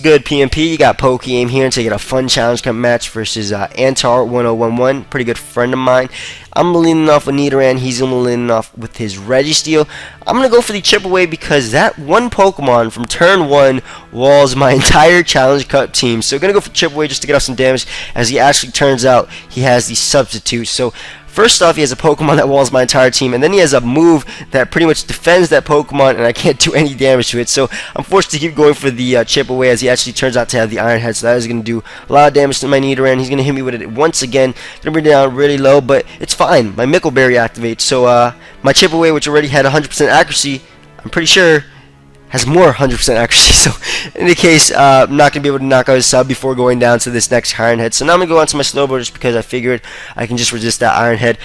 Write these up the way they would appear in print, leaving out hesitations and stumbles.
good, PMP? You got PokeAim here to get a fun challenge cup match versus Antar1011, pretty good friend of mine. I'm leaning off with Nidoran, he's gonna leaning off with his Registeel. I'm gonna go for the chip away because that one Pokemon from turn 1 walls my entire challenge cup team. So gonna go for chip away just to get off some damage, as he actually turns out he has the substitute. So first off, he has a Pokemon that walls my entire team, and then he has a move that pretty much defends that Pokemon, and I can't do any damage to it. So I'm forced to keep going for the chip away, as he actually turns out to have the Iron Head, so that is going to do a lot of damage to my Nidoran. He's going to hit me with it once again. Going to bring it down really low, but it's fine. My Mickleberry activates, so my chip away, which already had 100% accuracy, I'm pretty sure has more 100% accuracy. So in any case, I'm not going to be able to knock out his sub before going down to this next Iron Head. So now I'm going to go on to my Slowbro just because I figured I can just resist that Iron Head.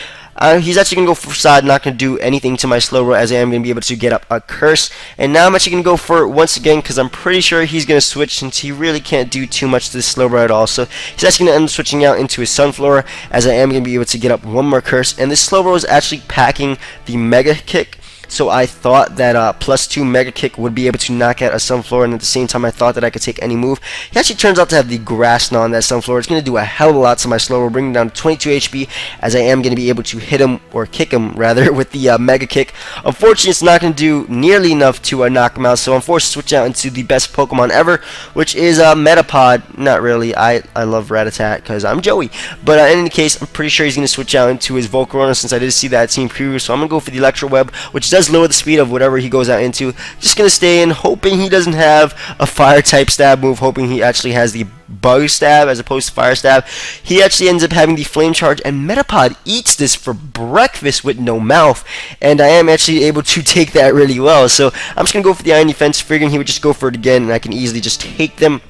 He's actually going to go for Facade, not going to do anything to my Slowbro, as I am going to be able to get up a Curse. And now I'm actually going to go for it once again because I'm pretty sure he's going to switch, since he really can't do too much to this Slowbro at all. So he's actually going to end up switching out into his Sunflower, as I am going to be able to get up one more Curse. And this Slowbro is actually packing the Mega Kick. So I thought that +2 Mega Kick would be able to knock out a Sunflower, and at the same time I thought that I could take any move. He actually turns out to have the Grass Knot on that Sunflower. It's going to do a hell of a lot to my Slowbro, bringing down to 22 HP, as I am going to be able to hit him, or kick him rather, with the Mega Kick. Unfortunately, it's not going to do nearly enough to knock him out, so I'm forced to switch out into the best Pokemon ever, which is Metapod. Not really, I love Rattata because I'm Joey. But in any case, I'm pretty sure he's going to switch out into his Volcarona, since I did see that team preview. So I'm going to go for the Electro Web, which does lower the speed of whatever he goes out into. Just gonna stay in, hoping he doesn't have a fire type stab move, hoping he actually has the bug stab as opposed to fire stab. He actually ends up having the flame charge, and Metapod eats this for breakfast with no mouth, and I am actually able to take that really well. So I'm just gonna go for the Iron Defense, figuring he would just go for it again, and I can easily just take them,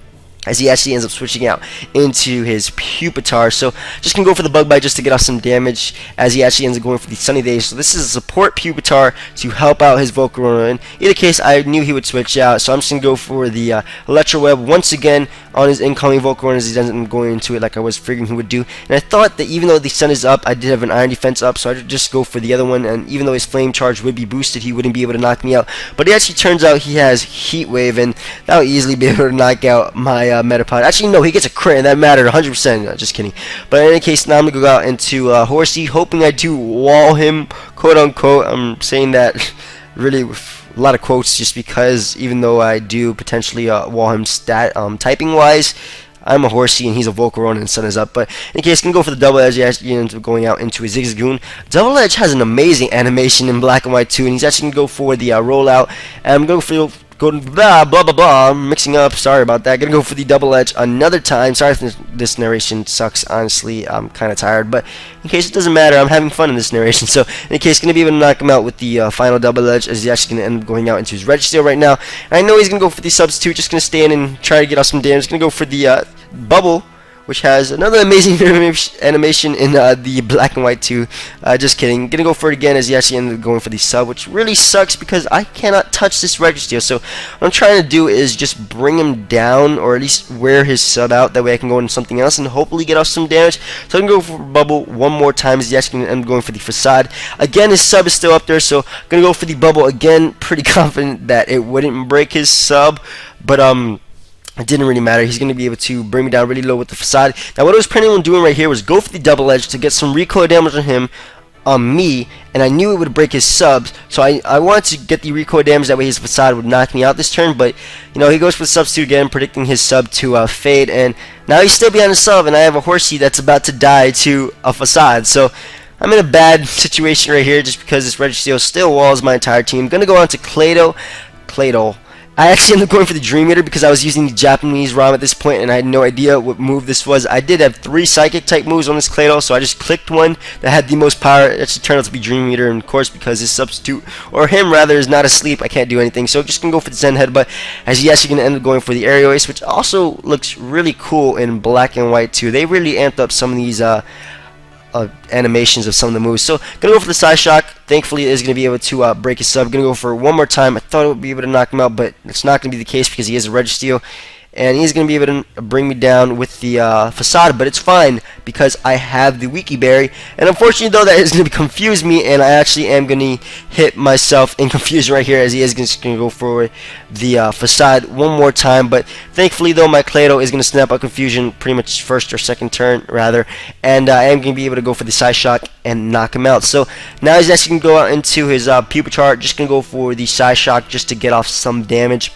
as he actually ends up switching out into his Pupitar. So just gonna go for the Bug Bite just to get off some damage, as he actually ends up going for the Sunny Days. So this is a support Pupitar to help out his Volcarona. In either case, I knew he would switch out, so I'm just gonna go for the Electro Web once again on his incoming Volcarona, as he ends up going into it like I was figuring he would do. And I thought that even though the Sun is up, I did have an Iron Defense up, so I would just go for the other one, and even though his Flame Charge would be boosted, he wouldn't be able to knock me out. But it actually turns out he has Heat Wave, and that would easily be able to knock out my Metapod. Actually, no, he gets a crit, and that mattered 100%. No, just kidding. But in any case, now I'm going to go out into Horsey, hoping I do wall him, quote-unquote. I'm saying that really with a lot of quotes, just because even though I do potentially wall him typing-wise, I'm a Horsey and he's a Volcarona and Sun is up. But in any case, can go for the Double Edge. He actually ends up going out into his Zigzagoon. Double Edge has an amazing animation in Black and White too, and he's actually going to go for the rollout. And I'm going to go blah blah blah blah. I'm mixing up. Sorry about that. Gonna go for the Double Edge another time. Sorry if this narration sucks. Honestly, I'm kind of tired, but in case it doesn't matter, I'm having fun in this narration. So in any case, gonna be able to knock him out with the final Double Edge, as he's actually gonna end up going out into his Registeel right now. And I know he's gonna go for the substitute. Just gonna stay in and try to get off some damage. Gonna go for the Bubble, which has another amazing animation in the Black and White too. Just kidding. Gonna go for it again, as he actually ended up going for the sub, which really sucks because I cannot touch this Registeel. So what I'm trying to do is just bring him down, or at least wear his sub out. That way I can go into something else and hopefully get off some damage. So I'm gonna go for Bubble one more time, as he's actually gonna end up going for the Facade. Again, his sub is still up there, so I'm gonna go for the Bubble again. Pretty confident that it wouldn't break his sub, but it didn't really matter. He's going to be able to bring me down really low with the Facade. Now what I was planning on doing right here was go for the Double Edge to get some recoil damage on him, on me, and I knew it would break his subs, so I wanted to get the recoil damage, that way his Facade would knock me out this turn. But you know, he goes for the substitute again, predicting his sub to fade, and now he's still behind the sub, and I have a Horsey that's about to die to a Facade. So I'm in a bad situation right here, just because this Registeel still walls my entire team. I'm going to go on to Clado. I actually ended up going for the Dream Eater because I was using the Japanese ROM at this point, and I had no idea what move this was. I did have 3 Psychic type moves on this Clado, so I just clicked one that had the most power. It actually turned out to be Dream Eater, and of course, because his substitute, or him rather, is not asleep, I can't do anything. So I'm just going to go for the Zen Headbutt, as he's actually going to end up going for the Aerial Ace, which also looks really cool in Black and White too. They really amped up some of these animations of some of the moves. So gonna go for the Side Shock. Thankfully it is gonna be able to break his sub. Gonna go for it one more time. I thought it would be able to knock him out, but it's not gonna be the case because he is a Registeel. and he's going to be able to bring me down with the facade, but it's fine because I have the Wiki Berry. And unfortunately though, that is going to confuse me, and I actually am going to hit myself in confusion right here, as he is just going to go for the facade one more time. But thankfully though, my Clado is going to snap out confusion pretty much first or second turn rather, and I am going to be able to go for the Psy Shock and knock him out. So now he's actually going to go out into his Pupa Chart, just going to go for the Psy Shock just to get off some damage.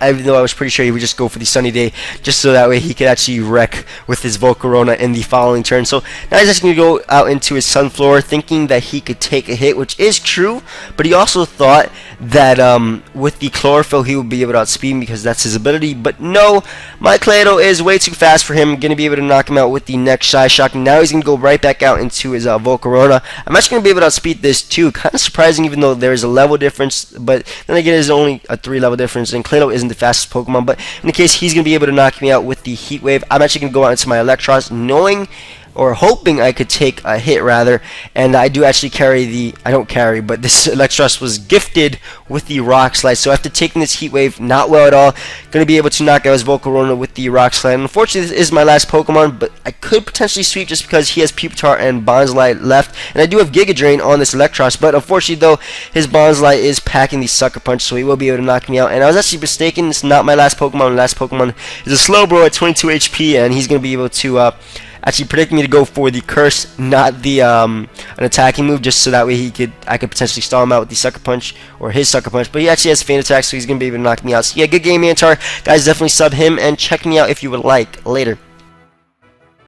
Even though I was pretty sure he would just go for the Sunny Day, just so that way he could actually wreck with his Volcarona in the following turn. So now he's just going to go out into his Sunflower, thinking that he could take a hit, which is true, but he also thought that with the Chlorophyll he would be able to outspeed me because that's his ability. But no, my Clado is way too fast for him. Going to be able to knock him out with the next Psy Shock. Now he's going to go right back out into his Volcarona. I'm actually going to be able to outspeed this too. Kind of surprising, even though there is a level difference, but then again, there's only a 3 level difference, and Clado isn't the fastest Pokemon. But in the case he's going to be able to knock me out with the Heat Wave, I'm actually going to go out into my Electros, knowing or hoping I could take a hit rather, and I do actually carry the, I don't carry, but this Electros was gifted with the Rock Slide, so after taking this Heat Wave, not well at all, going to be able to knock out his Volcarona with the Rock Slide. And unfortunately, this is my last Pokemon, but I could potentially sweep just because he has Pupitar and Bonsly left, and I do have Giga Drain on this Electros, but unfortunately though, his Bonsly is packing the Sucker Punch, so he will be able to knock me out. And I was actually mistaken, it's not my last Pokemon. My last Pokemon is a Slowbro at 22 HP, and he's going to be able to actually predicting me to go for the Curse, not the an attacking move, just so that way I could potentially stall him out with the Sucker Punch or his Sucker Punch. But he actually has Feint Attack, so he's gonna be able to knock me out. So yeah, good game, Antar. Guys, definitely sub him and check me out if you would like. Later.